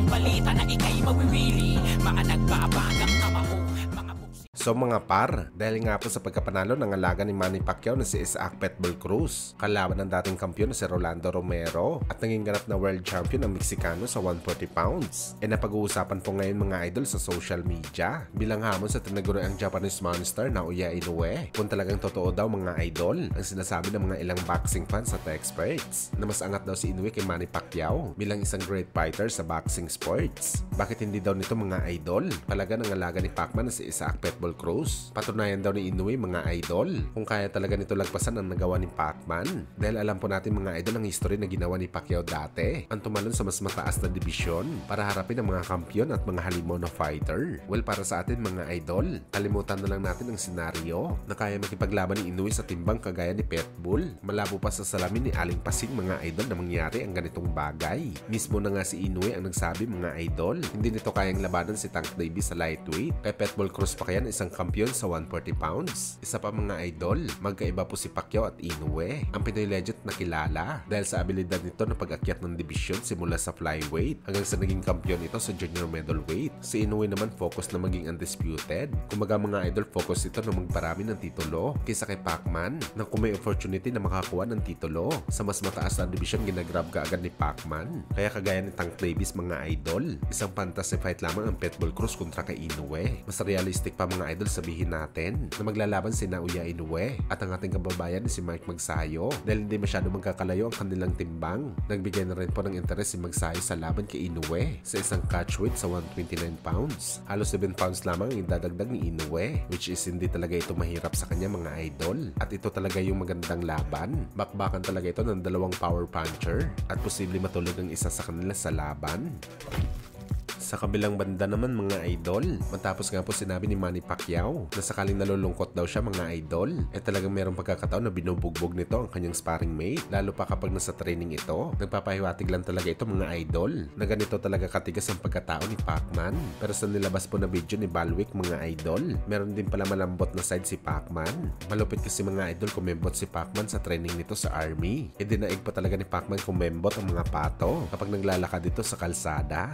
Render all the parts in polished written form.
balita na ikay mawiwili. Mga nagbabagang kamao, mga So mga par, dahil nga po sa pagkapanalo ng alaga ni Manny Pacquiao na si Isaac Pitbull Cruz, kalaban ng dating kampiyon na si Rolando Romero at naging ganap na world champion ng Meksikano sa 140 pounds. Napag-uusapan po ngayon mga idol sa social media bilang hamon sa tinaguri ang Japanese monster na Naoya Inoue kung talagang totoo daw mga idol ang sinasabi ng mga ilang boxing fans at experts na mas angat daw si Inoue kay Manny Pacquiao bilang isang great fighter sa boxing sports. Bakit hindi daw nito mga idol talaga ng alaga ni Pacman na si Isaac Pitbull Cruz? Patunayan daw ni Inoue mga idol kung kaya talaga nito lagpasan ang nagawa ni Pacman, dahil alam po natin mga idol ang history na ginawa ni Pacquiao dati, ang tumalon sa mas mataas na dibisyon para harapin ang mga kampiyon at mga halimaw na fighter. Well, para sa atin mga idol, kalimutan na lang natin ang senaryo na kaya makipaglaban ni Inoue sa timbang kagaya ni Pitbull. Malabo pa sa salamin ni Aling Pasing mga idol na mangyari ang ganitong bagay. Mismo na nga si Inoue ang nagsabi mga idol, hindi nito kayang labanan si Tank Davis sa lightweight. Kay Pitbull Cruz pa kaya isang kampiyon sa 140 pounds. Isa pa mga idol, magkaiba po si Pacquiao at Inoue, ang Pinoy legend na kilala dahil sa abilidad nito na pag-akyat ng dibisyon simula sa flyweight hanggang sa naging kampiyon ito sa junior middleweight. Si Inoue naman focus na maging undisputed. Kumaga mga idol, focus ito na magparami ng titulo kaysa kay Pacman na kung may opportunity na makakuha ng titulo sa mas mataas na dibisyon, ginagrab ka agad ni Pacman. Kaya kagaya ni Tank Davis mga idol, isang fantasy fight lamang ang Pitbull Cruz kontra kay Inoue. Mas realistic pa mga idol sabihin natin na maglalaban si Naoya Inoue at ang ating kababayan si Mike Magsayo dahil hindi masyado magkakalayo ang kanilang timbang. Nagbigay na rin po ng interes si Magsayo sa laban kay Inoue sa isang catchweight sa 129 pounds. Halos 7 pounds lamang ang idadagdag ni Inoue, which is hindi talaga ito mahirap sa kanya mga idol. At ito talaga yung magandang laban. Bakbakan talaga ito ng dalawang power puncher at posible matulog ang isa sa kanila sa laban. Sa kabilang banda naman mga idol, matapos nga po sinabi ni Manny Pacquiao na sakaling nalulungkot daw siya mga idol, talagang merong pagkakataon na binubugbog nito ang kanyang sparring mate, lalo pa kapag nasa training ito. Nagpapahiwatig lang talaga ito mga idol na ganito talaga katigas ang pagkatao ni Pacman. Pero sa nilabas po na video ni Balwick mga idol, meron din pala malambot na side si Pacman. Malupit kasi mga idol kumembot si Pacman sa training nito sa army. Dinaig pa talaga ni Pacman kumembot ang mga pato kapag naglalakad dito sa kalsada.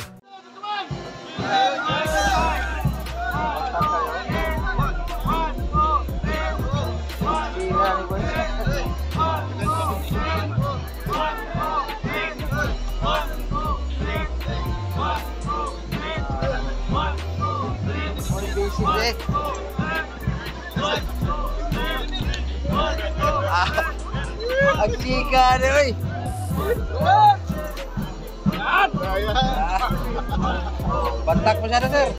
Ang chika na oy. Bantak mo siya na sir.